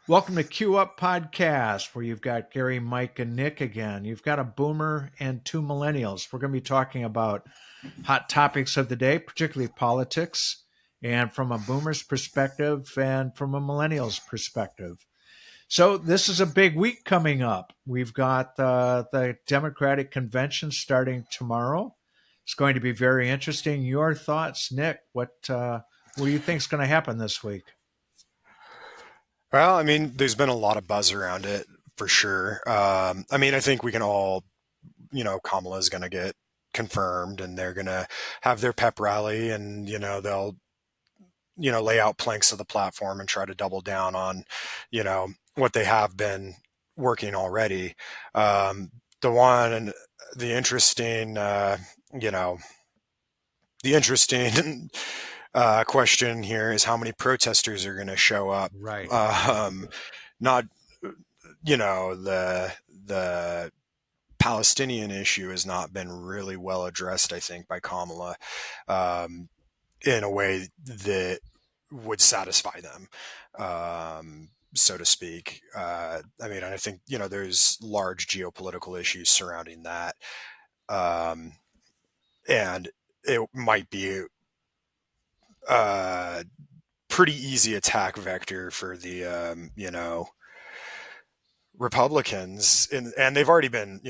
Welcome to Q Up Podcast, where you've got Gary, Mike, and Nick again. You've got a boomer and two millennials. We're going to be talking about hot topics of the day, particularly politics, and from a boomer's perspective and from a millennial's perspective. So, this is a big week coming up. We've got the Democratic convention starting tomorrow. It's going to be very interesting. Your thoughts, Nick? What do you think is going to happen this week? Well, I mean, there's been a lot of buzz around it for sure. I think we can all, Kamala is going to get confirmed and they're going to have their pep rally and, they'll, lay out planks of the platform and try to double down on, what they have been working already. The one and the interesting, you know, the interesting question here is how many protesters are going to show up. Right. Not the Palestinian issue has not been really well addressed, I think, by Kamala in a way that would satisfy them, so to speak. I think there's large geopolitical issues surrounding that, and it might be a pretty easy attack vector for the Republicans, and they've already been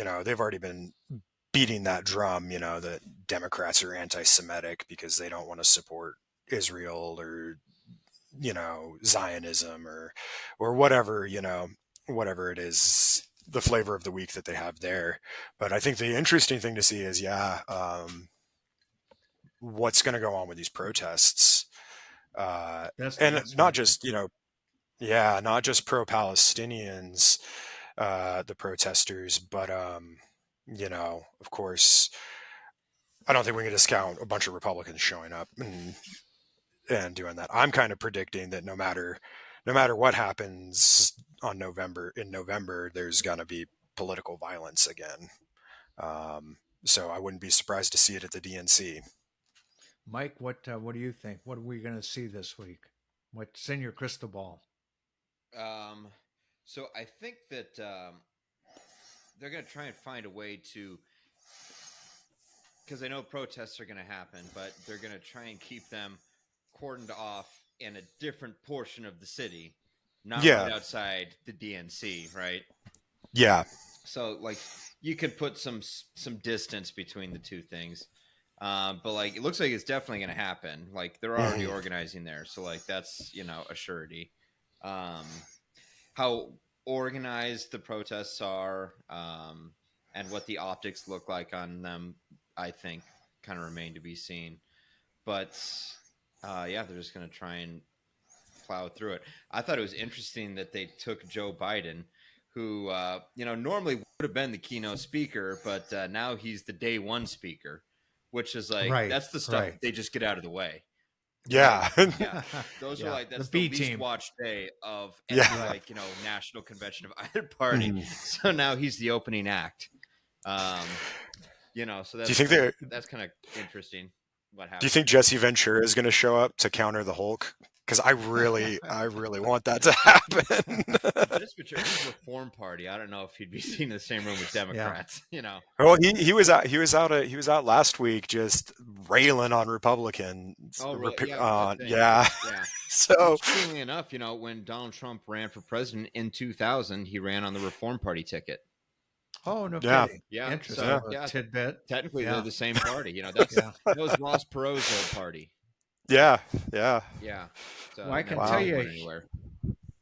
beating that drum, that Democrats are anti-Semitic because they don't want to support Israel or Zionism or whatever whatever it is, the flavor of the week that they have there. But I think the interesting thing to see is what's going to go on with these protests, and That's not right. just not just pro-Palestinians, the protesters, but of course, I don't think we can discount a bunch of Republicans showing up and doing that. I'm kind of predicting that no matter what happens in November, there's gonna be political violence again. So I wouldn't be surprised to see it at the DNC. Mike, what do you think? What are we going to see this week? What's in your crystal ball? Um, so I think that they're going to try and find a way to, because I know protests are going to happen, but they're going to try and keep them cordoned off in a different portion of the city, not right Yeah, outside the DNC, right? yeah, So like you could put some distance between the two things. But like it looks like it's definitely going to happen. Like they're already mhm, organizing there, so like that's a surety. Um, how organized the protests are, and what the optics look like on them, I think, kind of remain to be seen. But yeah, they're just going to try and plow through it. I thought it was interesting that they took Joe Biden, who normally would have been the keynote speaker, but now he's the day one speaker, which is like Right, that's the stuff right. that they just get out of the way, right? yeah, Yeah, those are Yeah, like the that's the B least team. watched day of any yeah. Right. like national convention of either party. Mhm. So now he's the opening act. Um, so Do you think they? that's kind of interesting. What Do you happens think there? Jesse Ventura is going to show up to counter the Hulk? Because I really want that to happen. Well, just picture his Reform Party. I don't know if he'd be seen in the same room with Yeah. Democrats. Well, he was out last week just railing on Republicans. Oh, really? Yeah, good thing. Yeah, Yeah. so Interestingly enough, when Donald Trump ran for president in 2000, he ran on the Reform Party ticket. Oh, no yeah, kidding. Yeah. Interesting So yeah, little yeah, tidbit. technically they're Yeah. the same party. That's Yeah. that was Ross Perot's old party. yeah, yeah. Yeah. So Well, I it can never tell Wow. really you went anywhere.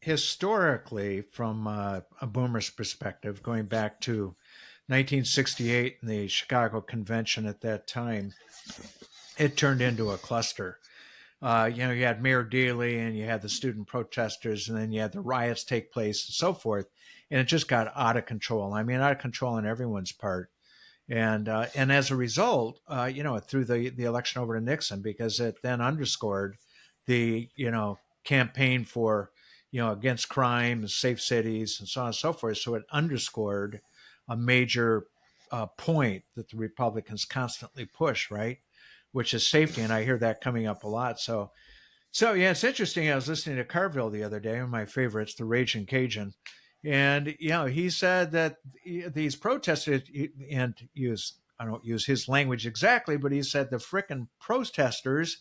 historically, from a boomer's perspective, going back to 1968 and the Chicago Convention at that time, it turned into a cluster. You had Mayor Daley and you had the student protesters, and then you had the riots take place and so forth. And it just got out of control. I mean, out of control on everyone's part. And as a result, it threw the election over to Nixon because it then underscored the campaign for against crime and safe cities and so on and so forth. So it underscored a major point that the Republicans constantly push, right, which is safety. And I hear that coming up a lot. So So yeah, it's interesting. I was listening to Carville the other day, one of my favorites, the Raging Cajun, and he said that these protesters, and use I don't use his language exactly, but he said the frickin' protesters,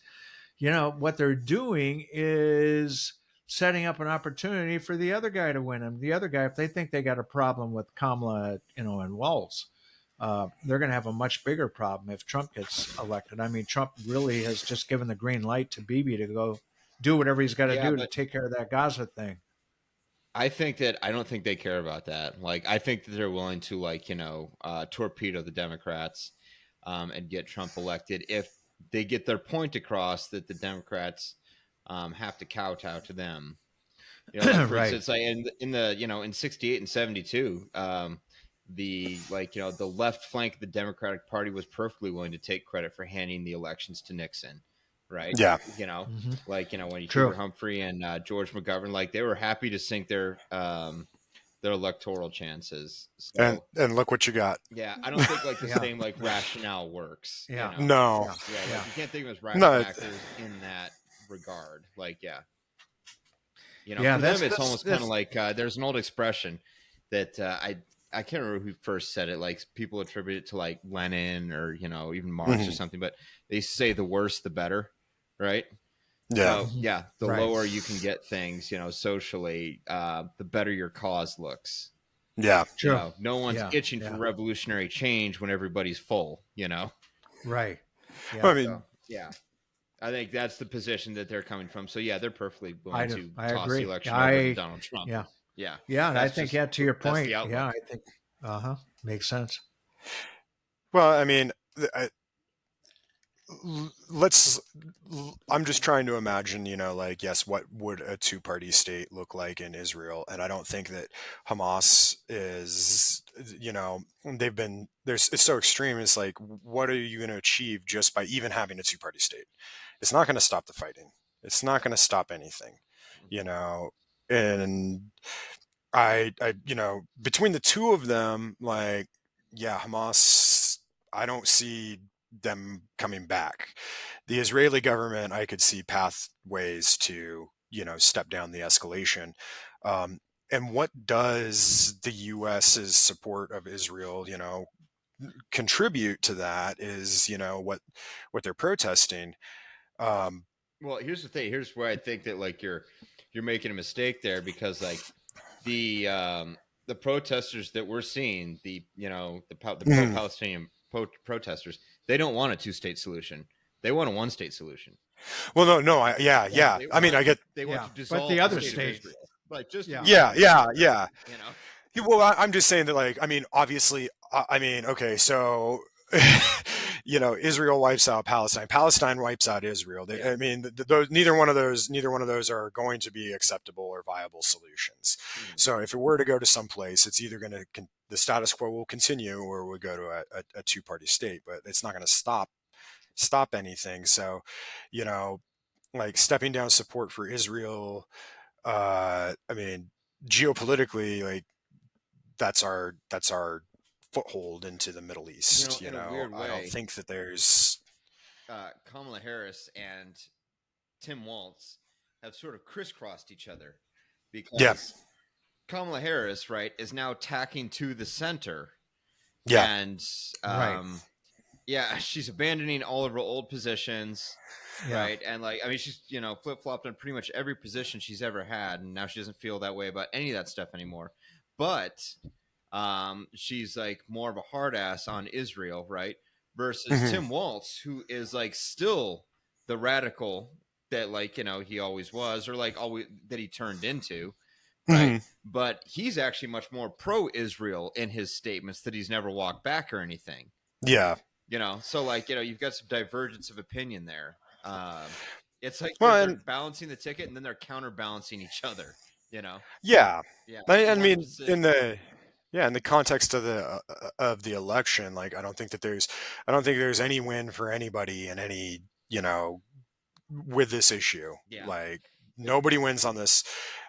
what they're doing is setting up an opportunity for the other guy to win him. The other guy, if they think they got a problem with Kamala, and Walz, they're going to have a much bigger problem if Trump gets elected. I mean, Trump really has just given the green light to Bibi to go do whatever he's got to Yeah, do to but take care of that Gaza thing. I don't think they care about that. Like, I think that they're willing to, like, torpedo the Democrats, and get Trump elected if they get their point across that the Democrats have to kowtow to them. Like, for Right. instance, like in the in '68 and '72, the the left flank of the Democratic Party was perfectly willing to take credit for handing the elections to Nixon, right? Yeah. Mm-hmm. When Hubert True. Humphrey and George McGovern, like, they were happy to sink their electoral chances. And So look what you got. yeah, I don't think like the Yeah. same like rationale works. Yeah. No. Yeah. Yeah, Yeah. like you can't think of them as radical No. actors in that regard. Like, yeah, Yeah. for them That's it's that's almost kind of that's like there's an old expression that I can't remember who first said it. Like, people attribute it to like Lenin or even Marx or Mhm. something, but they say the worse the better, right? Yeah. So yeah, the right. lower you can get things, socially, the better your cause looks. Yeah. True. No one's Yeah. itching for Yeah. revolutionary change when everybody's full. Right. Well, Yeah. I mean, So yeah, I think that's the position that they're coming from. So yeah, they're perfectly I willing do. to I toss the agree. election over to I Donald Trump. Yeah. Yeah, Yeah. And I that's think, just yeah, to your that's point, the yeah, outlook. I think, makes sense. well, I mean, let's I'm just trying to imagine, like, yes, what would a two-party state look like in Israel? And I don't think that Hamas is, they've been there's it's so extreme. It's like, what are you going to achieve just by even having a two-party state? It's not going to stop the fighting. It's not going to stop anything, you know. And between the two of them, like, yeah, Hamas, I don't see them coming back. The Israeli government, I could see pathways to, step down the escalation. Um, and what does the U.S.'s support of Israel, contribute to that is, what they're protesting. Um, Well, here's the thing. Here's where I think that like you're making a mistake there, because like the protesters that we're seeing, the mhm. pro-Palestinian protesters, they don't want a two-state solution. They want a one-state solution. Well, no, yeah, Yeah. yeah. I mean, I get, They want Yeah. to But the dissolve the other state of state, Israel. Like, just to yeah. be yeah, clear, yeah, yeah. you know. Yeah, well, I'm just saying that, like, I mean, obviously, I mean, okay, so, Israel wipes out Palestine. Palestine wipes out Israel. Yeah. I mean, neither one of those are going to be acceptable or viable solutions. Mhm. So, if it were to go to some place, it's either going to the status quo will continue, or we'll go to a two-party state. But it's not going to stop anything. So, you know, like, stepping down support for Israel. I mean, geopolitically, like, that's our foothold into the Middle East. In a weird I don't way, think that there's. Kamala Harris and Tim Walz have sort of crisscrossed each other, Yeah, because Kamala Harris, right, is now tacking to the center, yeah, and Right. yeah, she's abandoning all of her old positions, Yeah. right, and like, I mean, she's flip flopped on pretty much every position she's ever had, and now she doesn't feel that way about any of that stuff anymore. But she's like more of a hard ass on Israel, right? Versus hmm Tim Walz, who is like still the radical that he always was, or like always that he turned into, right? hmm But he's actually much more pro-Israel in his statements, that he's never walked back or anything. yeah. So like you've got some divergence of opinion there. It's like Well, they're and balancing the ticket, and then they're counterbalancing each other. You know, yeah, yeah. I One mean, position, in the context of the election, like, I don't think there's any win for anybody in any, with this issue. yeah, Like, it, nobody wins on this.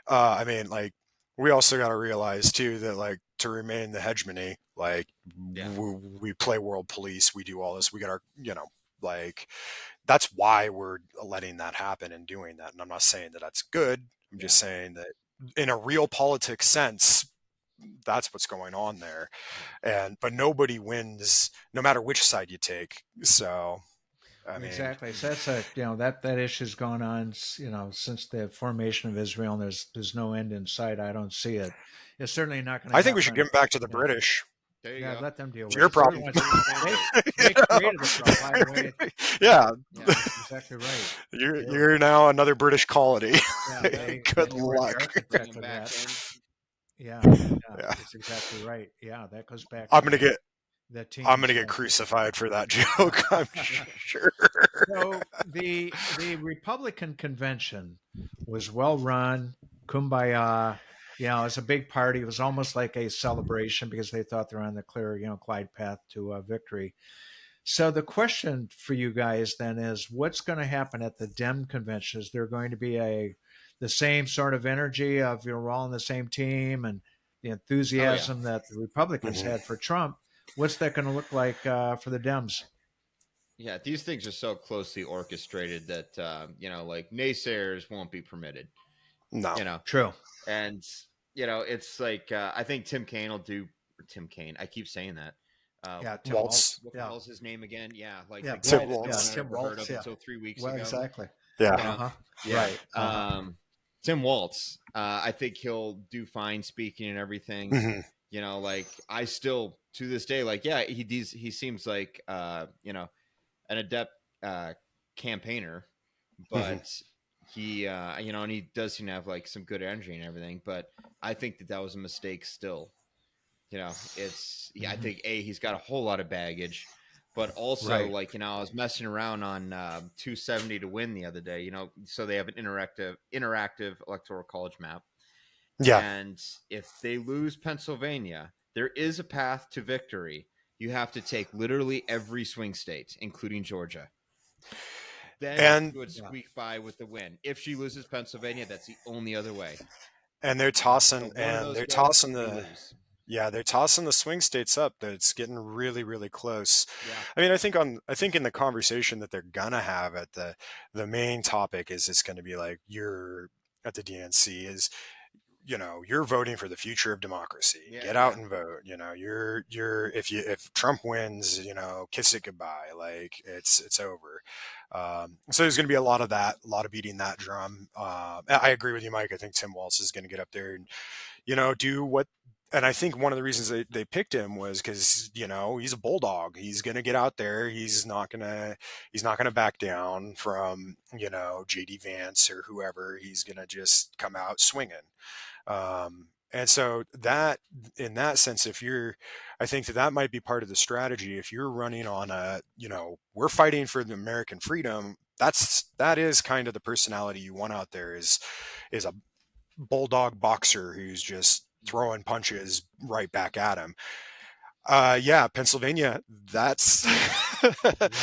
I mean, like, we also got to realize too that, like, to remain the hegemony, like, yeah. we play world police, we do all this, we got our, like, that's why we're letting that happen and doing that. And I'm not saying that that's good. I'm just saying that in a real politics sense, that's what's going on there. But nobody wins no matter which side you take. So, I mean, Exactly. So that's that issue's gone on since the formation of Israel, and there's no end in sight. I don't see it. It's certainly not going to I think we should happen. give them back to the Yeah, British. There you yeah. go. Let them deal It's with your it. They're the problem. ones they Mandate. they created the problem. By the way, Yeah, Yeah. that's exactly right. you're now another British colony. Yeah, Good they were the luck. Bring architect them of back that. in. Yeah, yeah, Yeah, it's exactly right. Yeah, that goes back I'm to gonna get the I'm teens. gonna get crucified for that joke. I'm sure. So the Republican convention was well run, kumbaya. It's a big party. It was almost like a celebration because they thought they're on the clear, glide path to victory. So the question for you guys then is, what's going to happen at the Dem convention? Is there going to be the same sort of energy of we're all on the same team and the Oh yeah. enthusiasm that the Republicans Mhm. had for Trump? What's that going to look like for the Dems? Yeah, these things are so closely orchestrated that like naysayers won't be permitted. No. You know, True. and it's like I think Tim Kaine will do. Or Tim Kaine, I keep saying that. Yeah, Tim Waltz. Waltz. What the Yeah, hell's his name again? Yeah, like yeah, the guy Tim that no Yeah, one Waltz. had Tim ever heard Waltz. of Yeah. until 3 weeks Well, ago. exactly. Yeah. You Uh know, huh. yeah. Right. Uh huh. Tim Waltz. I think he'll do fine speaking and everything. Mhm. Like I still to this day, like yeah, he seems like an adept campaigner, Mhm. but he and he does seem to have like some good energy and everything. But I think that was a mistake still. I Hmm. think he's got a whole lot of baggage, but also Right. like I was messing around on 270 to win the other day. So they have an interactive electoral college map, Yeah. and if they lose Pennsylvania, there is a path to victory. You have to take literally every swing state, including Georgia. Then And you would Yeah. squeak by with the win. If she loses Pennsylvania, that's the only other way. and they're So tossing one of and those they're goes, tossing they the lose. yeah, they're tossing the swing states up. That it's getting really, really close. Yeah. I mean, I think in the conversation that they're gonna have at the main topic is it's gonna be like you're at the DNC is you're voting for the future of democracy. Yeah. Get out Yeah. and vote. You're if Trump wins, kiss it goodbye. Like it's over. So there's going to be a lot of that, a lot of beating that drum. I agree with you, Mike. I think Tim Walz is going to get up there and do what. And I think one of the reasons they picked him was because he's a bulldog. He's going to get out there. He's not gonna back down from JD Vance or whoever. He's going to just come out swinging. And so that, in that sense, I think that might be part of the strategy. If you're running on we're fighting for the American freedom, that is kind of the personality you want out there is a bulldog boxer who's just throwing punches right back at him. Yeah, Pennsylvania, that's, Right.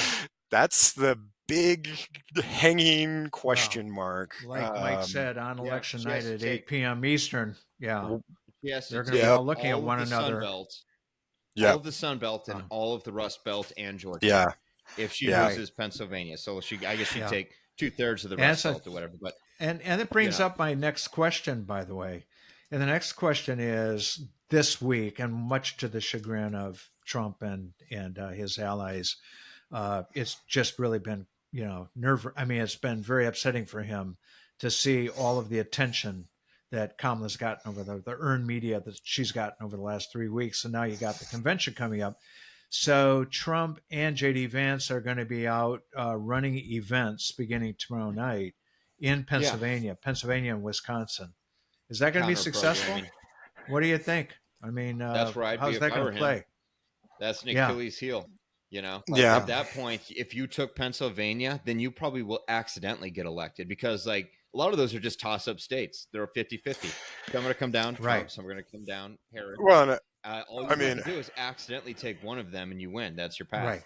that's the big hanging Well, question mark. like Mike said, on Yeah. election She night has to at take 8 p.m. Eastern, yeah, She has to they're going to be Yep. all take looking at all of one the Sun another. Belt, all Yep. of the Sun Belt, and Uh, all of the Rust Belt and Georgia. Yeah. If she Yeah. right. loses Pennsylvania, so I guess she'd Yeah. take 2/3 of the And Rust it's a, Belt or whatever. But and it you brings know, up my next question, by the way. And the next question is this week, and much to the chagrin of Trump and his allies, it's just really been nerve. I mean, it's been very upsetting for him to see all of the attention that Kamala's gotten over the earned media that she's gotten over the last 3 weeks, and now you got the convention coming up. So Trump and JD Vance are going to be out running events beginning tomorrow night in yeah, Pennsylvania and Wisconsin. Is that going to be counter successful? programming. What do you think? I mean, That's where I'd be how's if that I going were to him. play? That's an Yeah, Achilles heel. Like Yeah. at that point, if you took Pennsylvania, then you probably will accidentally get elected because like a lot of those are just toss up states. They're 50-50. Some are going to come down right, Trump, some are going to come down Harris. Well, and, All I you have mean, to do is accidentally take one of them and you win. That's your path. right,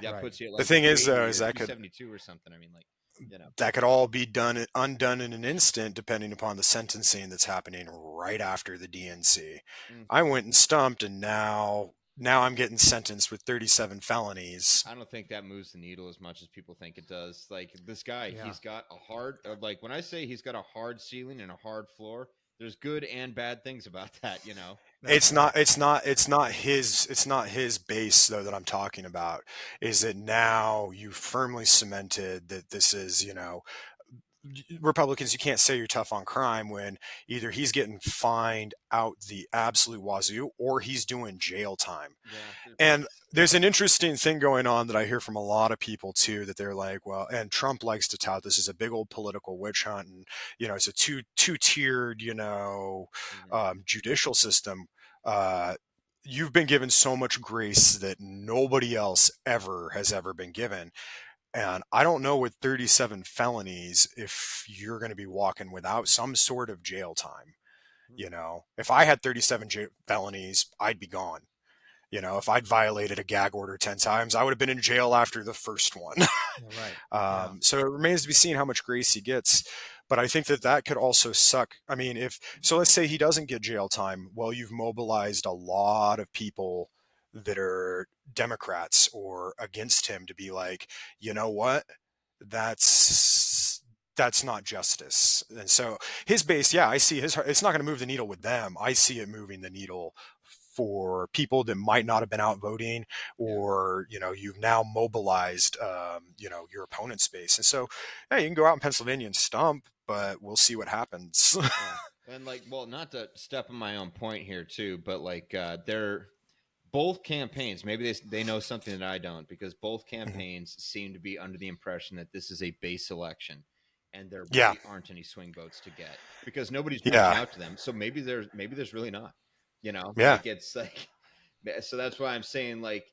That right. puts you at the like thing is though, 280 is or 272 or something. I mean, like, that could all be undone in an instant, depending upon the sentencing that's happening right after the DNC. mm, I went and stumped, and now now I'm getting sentenced with 37 felonies. I don't think that moves the needle as much as people think it does. Like this guy, Yeah. he's got a hard, like when I say he's got a hard ceiling and a hard floor, there's good and bad things about that, you know? That's right. It's not his base though that I'm talking about. Is that now you firmly cemented that this is, you know, Republicans, you can't say you're tough on crime when either he's getting fined out the absolute wazoo or he's doing jail time. Yeah. And there's an interesting thing going on that I hear from a lot of people too, that they're like, well, and Trump likes to tout this as a big old political witch hunt, and you know, it's a two-tiered, you know, judicial system. Uh, you've been given so much grace that nobody else has ever been given. And I don't know with 37 felonies if you're going to be walking without some sort of jail time. You know, if I had 37 felonies, I'd be gone. You know, if I'd violated a gag order 10 times, I would have been in jail after the first one. Right. Yeah. So it remains to be seen how much grace he gets. But I think that that could also suck. I mean, so let's say he doesn't get jail time. Well, you've mobilized a lot of people that are Democrats or against him to be like, you know what? That's not justice. And so his base, yeah, I see it's not going to move the needle with them. I see it moving the needle for people that might not have been out voting, or you know, you've now mobilized you know, your opponent's base. And so yeah, you can go out in Pennsylvania and stump, but we'll see what happens. Yeah. And like, well, not to step on my own point here too, but like they're both campaigns, maybe they know something that I don't, because both campaigns seem to be under the impression that this is a base election and there Yeah, really aren't any swing votes to get because nobody's reaching yeah, out to them. So maybe there's really not, you know, yeah. like it's like, so that's why I'm saying like,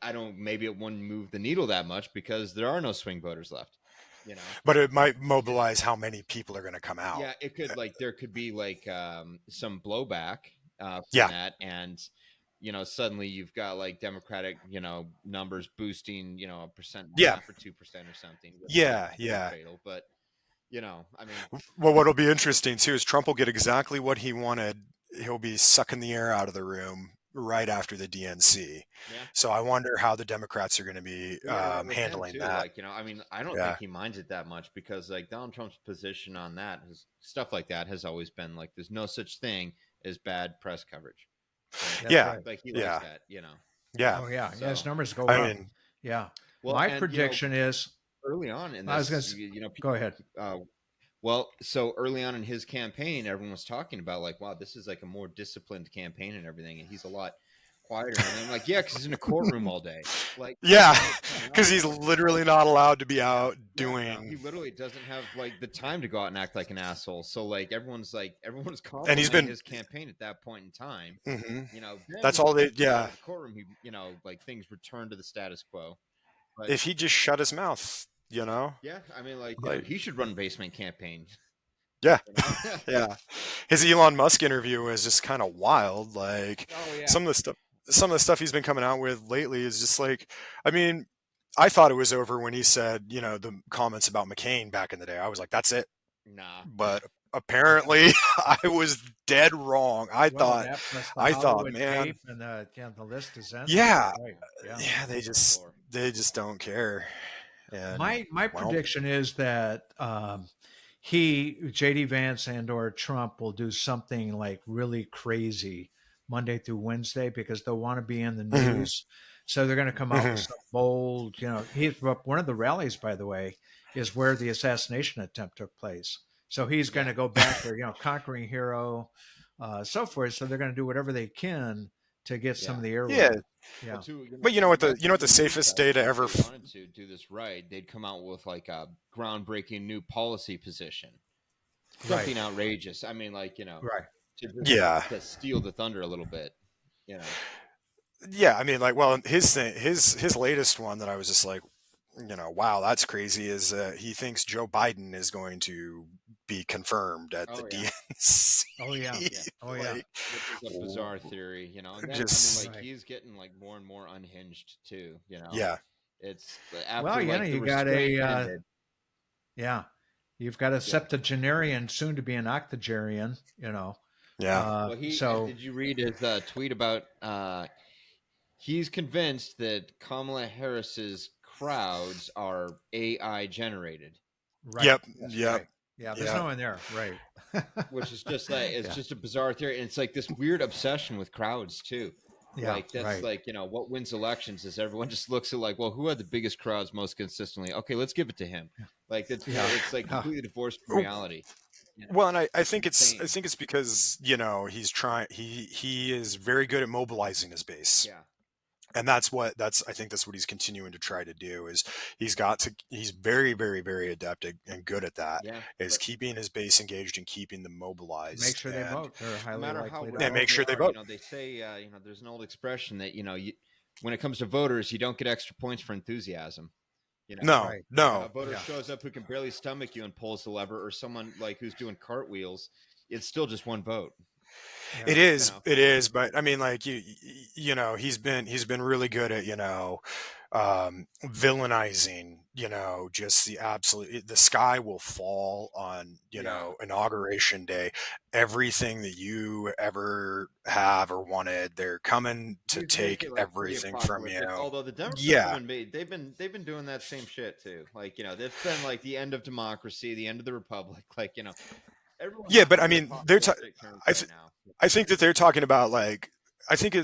I don't, maybe it wouldn't move the needle that much because there are no swing voters left, you know? But it might mobilize how many people are going to come out. Yeah, it could, like there could be like some blowback from Yeah, that, and you know suddenly you've got like Democratic, you know, numbers boosting, you know, 1.5% or 2% or something. yeah, Be yeah. fatal, but you know, I mean, Well, what'll be interesting too is Trump will get exactly what he wanted. He'll be sucking the air out of the room right after the DNC. yeah. So I wonder how the Democrats are going to be Well, you're right with him handling too. that. Like, you know, I mean, I don't think Yeah, he minds it that much because like Donald Trump's position on that, his stuff like that, has always been like, there's no such thing as bad press coverage. That's yeah, right. Like he likes yeah, that, you know. yeah. Oh yeah. Yeah. His So, numbers go I up. mean, Yeah. well, My and you know, prediction is. early on in I was going this, to you know, go ahead. well, so early on in his campaign, everyone was talking about like, wow, this is like a more disciplined campaign and everything, and he's a lot quieter. And I'm like, yeah, because he's in a courtroom all day. Like, yeah, coming because out, he's like, literally not allowed to be out yeah, doing. he literally doesn't have like the time to go out and act like an asshole. So like, everyone's And he's complimenting been. his campaign at that point in time. Hmm. You know, then That's when he all they. gets out Yeah, of the courtroom, he, you know, like things return to the status quo. But if he just shut his mouth, you know, yeah, I mean, like, you know, like he should run basement campaign. yeah, You know? yeah. His Elon Musk interview was just kind of wild. Like Oh yeah. some of the stuff, some of the stuff he's been coming out with lately is just like, I mean, I thought it was over when he said, you know, the comments about McCain back in the day. I was like, that's it. Nah. But apparently, I was dead wrong. Well, that plus the I thought, Hollywood man, tape and the list is endless. yeah, Right. Yeah. yeah, Galore. they just don't care. And My well, prediction is that he, JD Vance and or Trump will do something like really crazy Monday through Wednesday because they'll want to be in the mhm, news. So they're going to come out with mhm, some bold, you know, one of the rallies, by the way, is where the assassination attempt took place. So he's going Yeah. to go back there, you know, conquering hero, so forth. So they're going to do whatever they can to get some Yeah. of the yeah. airwaves. Well, Yeah. too, you know, But you know what my the theory is safest that day to if ever. they wanted to do this right, they'd come out with like a groundbreaking new policy position, Right. something outrageous. I mean, like, you know, Right. to just Yeah, to steal the thunder a little bit. You know. yeah. I mean, like, well, his thing, his latest one that I was just like, you know, wow, that's crazy. Is he thinks Joe Biden is going to be confirmed at the Oh yeah. DNC? Oh yeah. Yeah. Oh yeah. Like, Which is a bizarre theory, you know. And then I mean, just like Right. he's getting like more and more unhinged too. You know, yeah, it's Well, after you know, like the you got restraint a ended. yeah, you've got a Yeah. septuagenarian, soon to be an octogenarian. You know, yeah. Well, he so did you read his tweet about he's convinced that Kamala Harris's crowds are AI generated, Right. Yep. That's Yep. right. Yeah. There's Yep. no one there. Right. which is just like it's Yeah. just a bizarre theory, and it's like this weird obsession with crowds too. Yeah. Like that's Right. like what wins elections is everyone just looks at like, well, who had the biggest crowds most consistently? Okay, let's give it to him. Like Yeah. it's like Yeah. completely divorced from reality. Well, and I It's think insane. it's because he's trying he is very good at mobilizing his base, Yeah, and that's I think that's what he's continuing to try to do is he's very very adept and good at that, yeah. is But keeping his base engaged and keeping them Make mobilized sure they vote. They're no highly matter how likely to and vote. make whatever they sure they are, vote. they say, there's an old expression that when it comes to voters, you don't get extra points for enthusiasm. You know, No, Right. if a no. voter Yeah. shows up who can barely stomach you and pulls the lever, or someone like who's doing cartwheels, it's still just one vote. Yeah. You know, It is, but I mean, like he's been really good at villainizing, just the absolute. The sky will fall on yeah. inauguration day. Everything that you ever have or wanted, they're coming to He's make take it like pretty everything from apocalyptic. you. Although the Democrats Yeah, they've been doing that same shit too. Like it's been like the end of democracy, the end of the republic. Like everyone's yeah, but I taking mean, apocalyptic turns I right now. I think that they're talking about like I think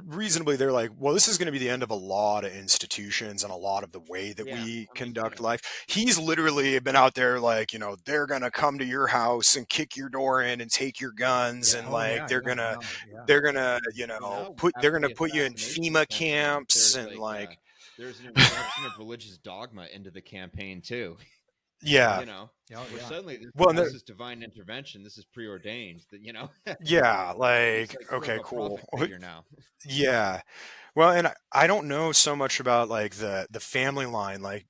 reasonably they're like, well, this is going to be the end of a lot of institutions and a lot of the way that Yeah, we I mean, conduct life. He's literally been out there like, they're going to come to your house and kick your door in and take your guns yeah. and Oh like yeah. Yeah. No. Yeah. they're gonna Well, now they're after gonna the put you in assassination FEMA attempt, camps and like there's an injection of religious dogma into the campaign too. yeah. Right. Oh Where yeah. suddenly Well, and this is divine intervention, this is preordained. That yeah, he's like like sort of okay, a cool. prophet figure now. Yeah. Well, and I don't know so much about like the family line. Like,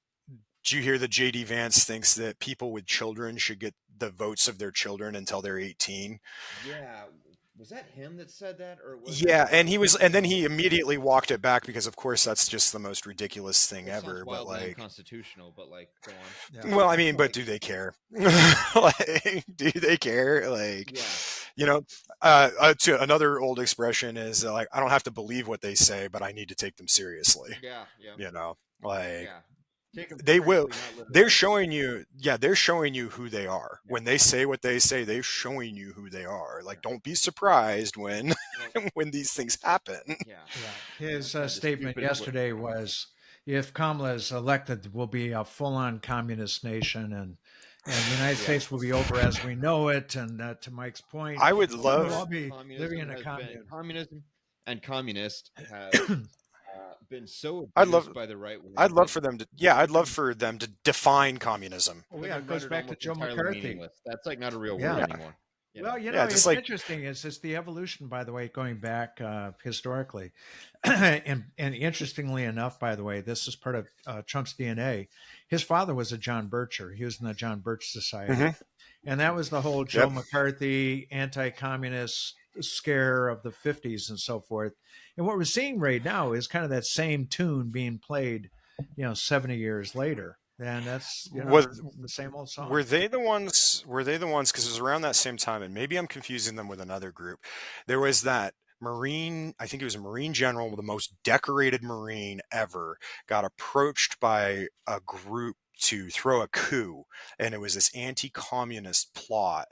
do you hear that JD Vance thinks that people with children should get the votes of their children until they're 18? Yeah, was that him that said that, or was it Yeah, and and then someone he else? immediately walked it back because of course that's just the most ridiculous thing That sounds ever, but wildly like unconstitutional. But like, go on. Yeah. well, I mean, but Like, do they care? Like, do they care? Like, yeah, you know, to another old expression is like, I don't have to believe what they say, but I need to take them seriously. yeah, yeah, You know, like yeah. Take them they will. seriously, not They're literally. showing you, yeah, they're showing you who they are. Yeah, When they say what they say, they're showing you who they are. yeah. Like, don't be surprised when Well, when these things happen. yeah. Yeah. And His that's why the statement stupid. yesterday was, "If Kamala is elected, we'll be a full-on communist nation, and the United Yeah. States will be over as we know it." And to Mike's point, I would Well, we'll love, all be living in a commune. communism and communist have been so I'd love, abused by the right wing I'd love that for them to, yeah, I'd love for them to define communism. Oh they've yeah, it goes rendered back to almost Joe entirely McCarthy. meaningless. That's like not a real word Yeah. Yeah, anymore. Well, yeah, just it's like, interesting. It's the evolution, by the way, going back historically, and interestingly enough, by the way, this is part of Trump's DNA. His father was a John Bircher. He was in the John Birch Society, mhm, and that was the whole Joe yep. McCarthy anti-communist scare of the '50s and so forth. And what we're seeing right now is kind of that same tune being played, 70 years later, and that's Was the same old song. were they the ones? Were they the ones? Because it was around that same time, and maybe I'm confusing them with another group. There was that Marine. I think it was a Marine general, the most decorated Marine ever, got approached by a group to throw a coup, and it was this anti-communist plot.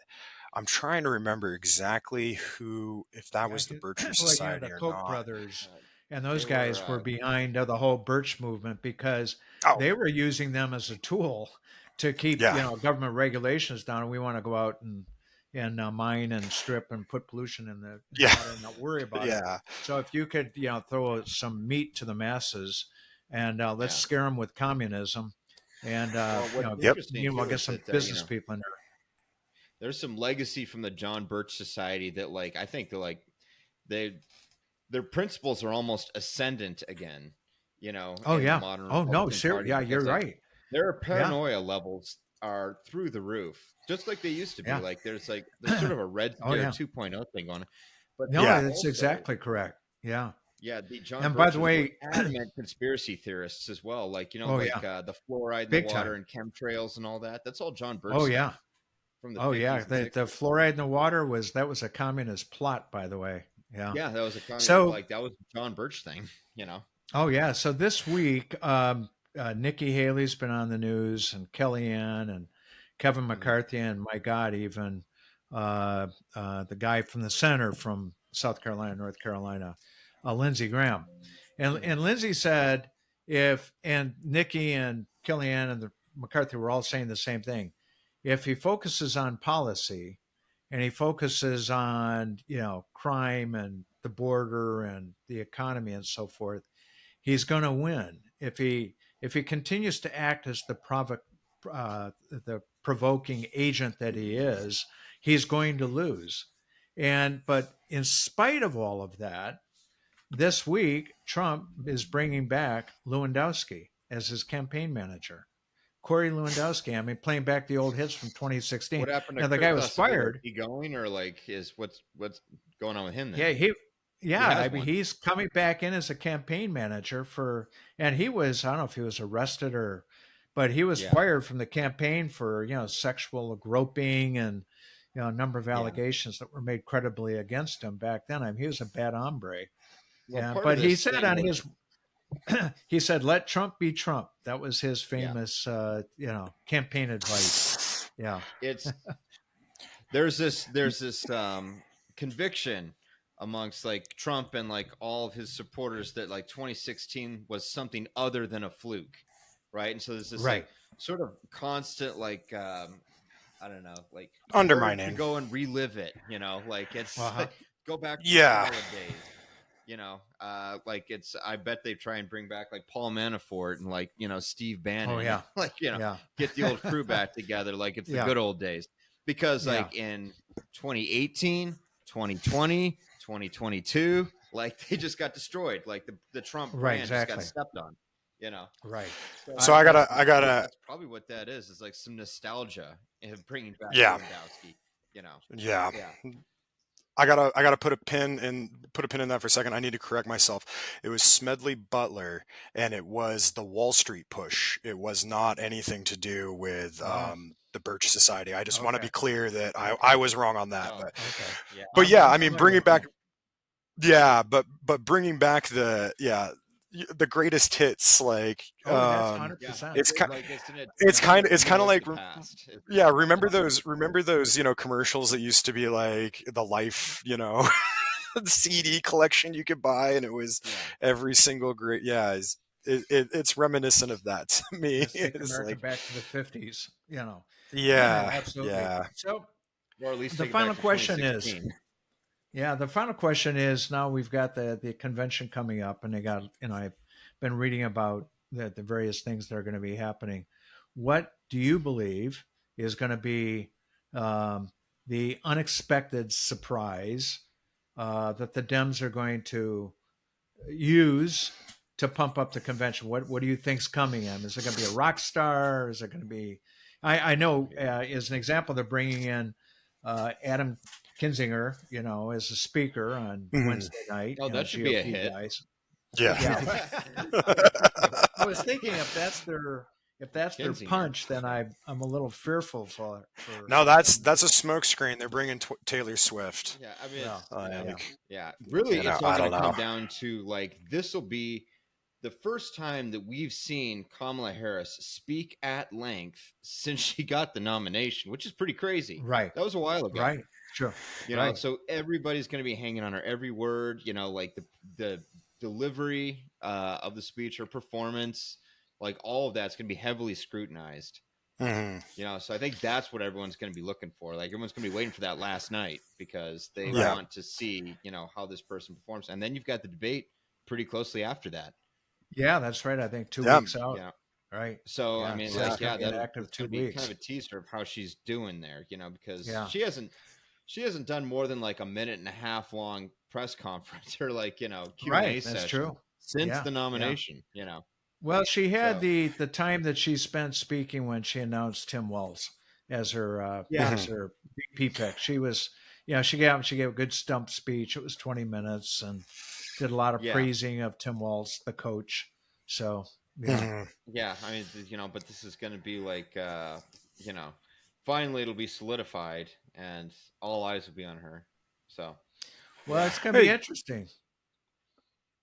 I'm trying to remember exactly who, if that Yeah, was the Bircher well, Society the or Koch not. brothers Uh, and those they were, guys were behind the whole Birch movement because Oh, they were using them as a tool to keep yeah, government regulations down. And we want to go out and mine and strip and put pollution in the yeah, water and not worry about it. yeah, So if you could throw some meat to the masses and let's yeah. scare them with communism and Well, what's yep. interesting meanwhile too get is some that business people in there's some legacy from the John Birch Society that, like, I think they their principles are almost ascendant again. there. Oh In the yeah. modern Oh no, Republican sure. Party, Yeah, you're because like right. their Yeah. paranoia levels are through the roof, just like they used to be. Yeah. Like there's sort of a Red Oh Scare yeah. 2.0 thing on it, but No, they're Yeah. that's also exactly correct. Yeah. yeah, the John And by the Birchers were way, adamant conspiracy theorists as well. Like oh yeah, the fluoride in the big water time. and chemtrails and all that. That's all John Birch Oh stuff yeah. from the Oh yeah. 50s and The 60s. fluoride in the water was a communist plot, by the way. Yeah. Yeah, that was So, that was a John Birch thing, you know. oh yeah. So this week, Nikki Haley's been on the news, and Kellyanne, and Kevin Mhm. McCarthy, and my God, even the guy from the center from South Carolina, North Carolina, Lindsey Graham, Mhm. and Lindsey said, if and Nikki and Kellyanne and the McCarthy were all saying the same thing, if he focuses on policy and he focuses on crime and the border and the economy and so forth, he's going to win. If he continues to act as the provoking agent that he is, he's going to lose. But in spite of all of that, this week Trump is bringing back Lewandowski as his campaign manager. Corey Lewandowski. I mean, playing back the old hits from 2016. What happened to Now the Kurt guy was Costable? Is fired. he going, or like is what's going on with him Yeah, then? He yeah. I has mean, one. he's coming back in as a campaign manager and he was, I don't know if he was arrested but he was Yeah. fired from the campaign for, sexual groping and, a number of Yeah. allegations that were made credibly against him back then. I mean, he was a bad hombre. Well, Yeah. part of But he this said thing on was his, he said, let Trump be Trump. That was his yeah. famous, campaign advice. Yeah. It's there's this conviction amongst like Trump and like all of his supporters that like 2016 was something other than a fluke, right? And so there's this like Right. sort of constant like I don't know, like urge to Undermining. go and relive it, you know, like it's Uh-huh. like go back to the Yeah. salad days, you know, like it's I bet they try and bring back like Paul Manafort and like, you know, Steve Oh, Bannon and yeah. like, you know, Yeah. get the old crew back together like it's the Yeah. good old days. Because Yeah. like in 2018, 2020, 2022, like they just got destroyed. Like the Trump Right. brand just got Exactly. stepped on, you know. Right. So So I, I I gotta, think I gotta, that's probably what that is like some nostalgia and bringing back yeah, Lewandowski, you know. yeah. Yeah. I gotta put a pin in that for a second. I need to correct myself. It was Smedley Butler, and it was the Wall Street push. It was not anything to do with oh, the Birch Society. I just want to okay. be clear that I, Okay. I was wrong on that. Oh, Okay. yeah. But yeah, I'm I mean, familiar bringing with back, that. yeah, but bringing back the greatest hits, like Oh, that's Yeah. 100%. it's kind Like it's an it's kind attempt of to it's kind of relive like the past. yeah, remember those commercials that used to be like the Life CD collection you could buy, and it was Yeah. every single great it's reminiscent of that to me. Let's take It's America like back to the 50s. Yeah, yeah, absolutely. yeah. So Or at least the take it back final to question is, 2016. now we've got the convention coming up, and they got, I've been reading about the various things that are going to be happening. What do you believe is going to be the unexpected surprise that the Dems are going to use to pump up the convention? What do you think's coming in? Is it going to be a rock star? Is it going to be? I know as an example, they're bringing in Adam Kinzinger, as a speaker on Mhm. Wednesday night. Oh, that should be a GOP hit. guys. Yeah. Yeah, I was thinking if that's their Kinzinger. punch, then I'm a little fearful for No, that's a smokescreen. They're bringing Taylor Swift. Yeah, I mean, yeah, it's, yeah, yeah. Really, it's all I going don't to come know. down to like this will be the first time that we've seen Kamala Harris speak at length since she got the nomination, which is pretty crazy. right, That was a while ago, right, sure, you know. right. So everybody's going to be hanging on her every word, you know, like the delivery of the speech, her performance, like all of that's going to be heavily scrutinized. Mhm. You know, so I think that's what everyone's going to be looking for. Like everyone's going to be waiting for that last night because they Right. Yeah. want to see, you know, how this person performs. And then you've got the debate pretty closely after that. Yeah, that's right. I think two Yeah. weeks out. You know, right. so I Yeah, mean, so it's like, going yeah, to be an that's active going two to be kind weeks. of a teaser of how she's doing there. You know, because Yeah, she hasn't done more than like a minute and a half long press conference or like, you know, Q&A right. That's session true. since Yeah, the yeah. nomination. You know, Well, she had so the time that she spent speaking when she announced Tim Walz as her yeah, Mhm. VP pick. She was, she gave a good stump speech. It was 20 minutes and did a lot of yeah. praising of Tim Walz, the coach. So yeah, Mhm. Yeah, I mean, you know, but this is going to be like, you know, finally it'll be solidified and all eyes will be on her. So, Well, Yeah. it's going to be Hey, interesting.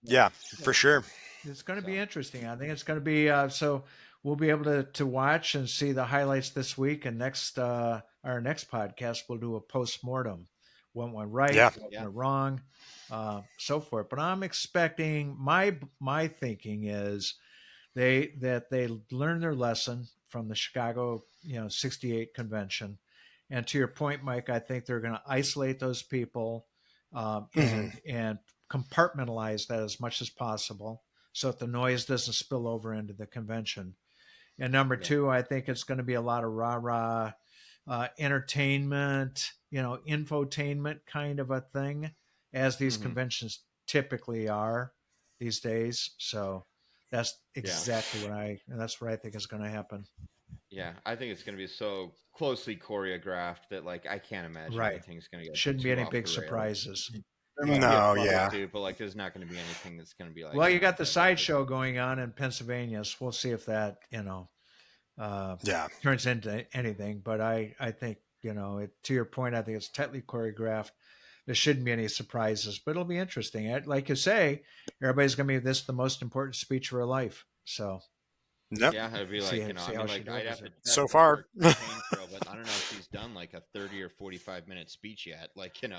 yeah, for sure. It's going to be So interesting. I think it's going to be so we'll be able to watch and see the highlights this week, and next our next podcast we'll do a post mortem. What went right, Yeah. what yeah. went wrong, so forth. But I'm expecting my thinking is they learned their lesson from the Chicago 68 convention, and to your point, Mike, I think they're going to isolate those people Hmm. and compartmentalize that as much as possible so that the noise doesn't spill over into the convention. And number Yeah. two, I think it's going to be a lot of rah rah entertainment, infotainment kind of a thing, as these Hmm. conventions typically are these days. So that's Yeah. exactly and that's what I think is going to happen. Yeah. I think it's going to be so closely choreographed that like I can't imagine Right. anything's going to get Shouldn't be too any off big the rails. surprises. There might Yeah. be a No, couple yeah. too, but like there's not going to be anything that's going to be like, Well, you got the that big of a sideshow deal. going on in Pennsylvania, so we'll see if that, uh, Yeah. turns into anything. But I think, to your point, I think it's tightly choreographed. There shouldn't be any surprises, but it'll be interesting. Like you say, everybody's going to be this the most important speech of her life. So Nope. Yeah, it'd be see like, see I how mean, she like I'd delivers have to it. test So her for far. a campaign trail, but I don't know if she's done like a 30 or 45-minute speech yet. Like, like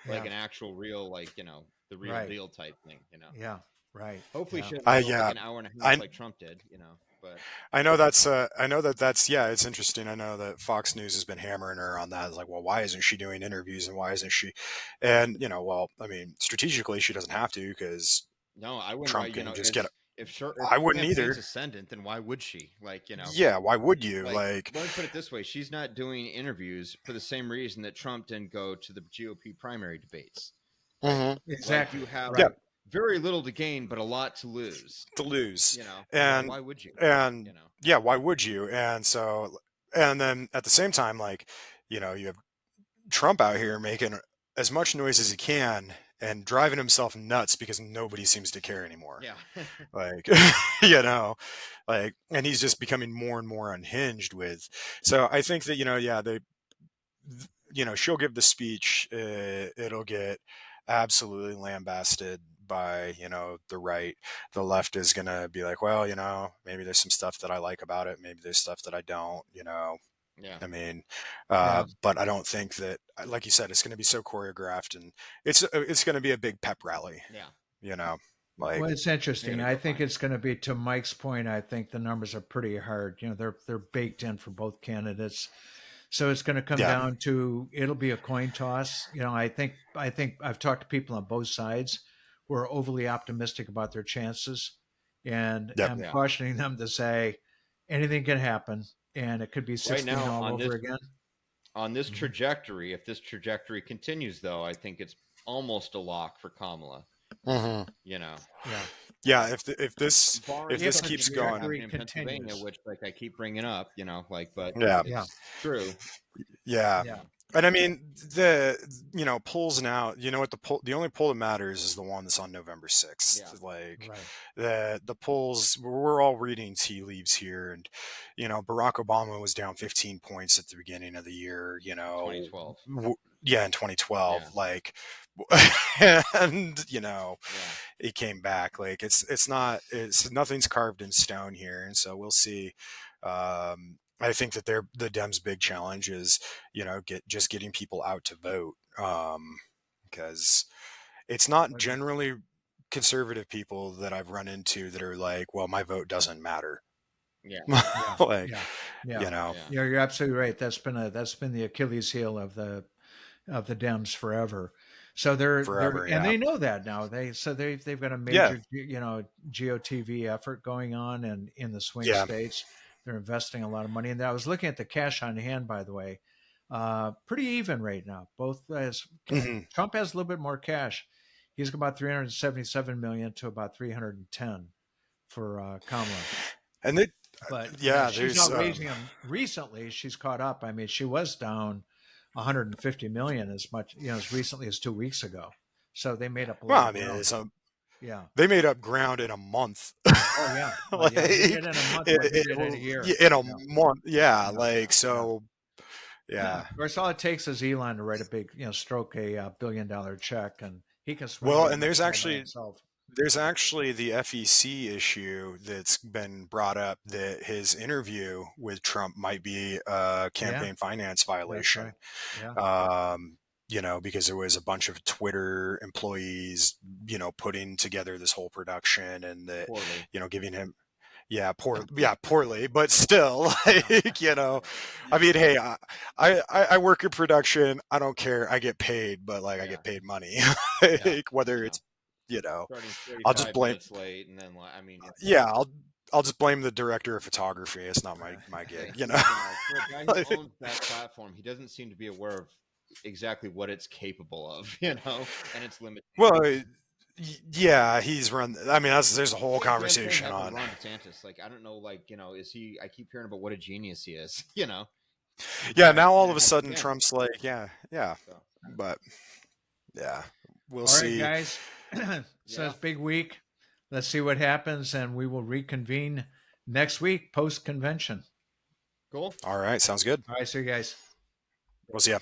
Yeah. an actual real, like, the real Right. deal type thing. Yeah. Right. Hopefully Yeah. she doesn't I go like yeah. an hour and a half I like Trump did. But I know that's yeah, it's interesting. I know that Fox News has been hammering her on that. It's like, well, why isn't she doing interviews and why isn't she? And well, I mean, strategically she doesn't have to because no, I wouldn't. Why, Trump can just get. if I her wouldn't campaign's either. ascendant, then why would she? Yeah, why would you? Like, Like, let me put it this way: she's not doing interviews for the same reason that Trump didn't go to the GOP primary debates, right? mhm. Like Exactly. you have Yeah, Right. very little to gain, but a lot to lose. to lose, So and why would you? and You know, yeah, why would you? And so, and then at the same time, like, you have Trump out here making as much noise as he can and driving himself nuts because nobody seems to care anymore. yeah, Like, you know, like, and he's just becoming more and more unhinged with. So I think that, yeah, she'll give the speech. It'll get absolutely lambasted by, the right. The left is going to be like, well, maybe there's some stuff that I like about it. Maybe there's stuff that I don't. yeah, I mean, Yeah. but I don't think that, like you said, it's going to be so choreographed, and it's going to be a big pep rally. yeah. You know, Well, like Well, it's they're interesting. gonna I go think find it's it. going to be, to Mike's point, I think the numbers are pretty hard. They're baked in for both candidates. So it's going to come yeah, down to, it'll be a coin toss. I think I've talked to people on both sides who are overly optimistic about their chances, and yep, I'm Yeah. cautioning them to say anything can happen, and it could be Right 16 now all over again. on this Mhm. trajectory, if this trajectory continues, though, I think it's almost a lock for Kamala. hmm You know, Yeah. yeah. like If barring If this the something keeps weird going, trajectory happening in Pennsylvania, continues. which like I keep bringing up, but yeah, Yeah. it's true. yeah. Yeah. And I mean, the polls now. You know what, the only poll that matters is the one that's on November 6th. Yeah. Like, Right. the polls, we're all reading tea leaves here, and Barack Obama was down 15 points at the beginning of the year. 2012. Yeah, in 2012, Yeah. like, and Yeah. he came back. Like, it's nothing's carved in stone here, and so we'll see. I think that the Dems' big challenge is, getting people out to vote, because it's not generally conservative people that I've run into that are like, well, my vote doesn't matter. Yeah. Yeah. Like, Yeah. you Yeah. know, Yeah. You're absolutely right. That's been the Achilles heel of the Dems forever. So they're forever. and Yeah. they know that now. They've got a Yeah. major GOTV effort going on, and in the swing Yeah. states, they're investing a lot of money. And I was looking at the cash on hand, by the way, pretty even right now. Both as hmm Trump has a little bit more cash. He's got about 377 million to about 310 for Kamala. And they, But yeah, she's there's, outraising him recently. She's caught up. I mean, she was down 150 million as much, as recently as 2 weeks ago. So they made up a lot well, I of mean, ground. Yeah. they made up ground in a month. Oh yeah. Well, Like, yeah. They did in a month what he did in a year. in a Yeah. month. Yeah. Yeah. Like, Yeah. so, Yeah. yeah. Of course, all it takes is Elon to write a big, stroke a $1 billion check, and he can swing Well, that and much all by himself. there's actually the FEC issue that's been brought up, that his interview with Trump might be a Yeah, campaign finance that's violation. right. Yeah. Because there was a bunch of Twitter employees, putting together this whole production, and that, Poorly. giving him, poorly, but still, like, I mean, hey, I work in production. I don't care. I get paid, but like, I Yeah. get paid money. Yeah. Like, whether You it's, know, starting I'll just 35 blame, minutes late, and then I mean, yeah, I'll just blame the director of photography. It's not my yeah, gig, for a guy who owns that platform, he doesn't seem to be aware of exactly what it's capable of, and its limitations. Well, yeah, he's run. I mean, there's a whole Same thing conversation happened with on. Ron DeSantis. Like, I don't know, like, is he? I keep hearing about what a genius he is. The Yeah, guy now all of didn't a have a sudden chance. Trump's like, yeah, So, but yeah, we'll All right, see. guys. So yeah, it's big week. Let's see what happens, and we will reconvene next week post convention. cool. All right, sounds good. All right, see you guys. We'll see ya.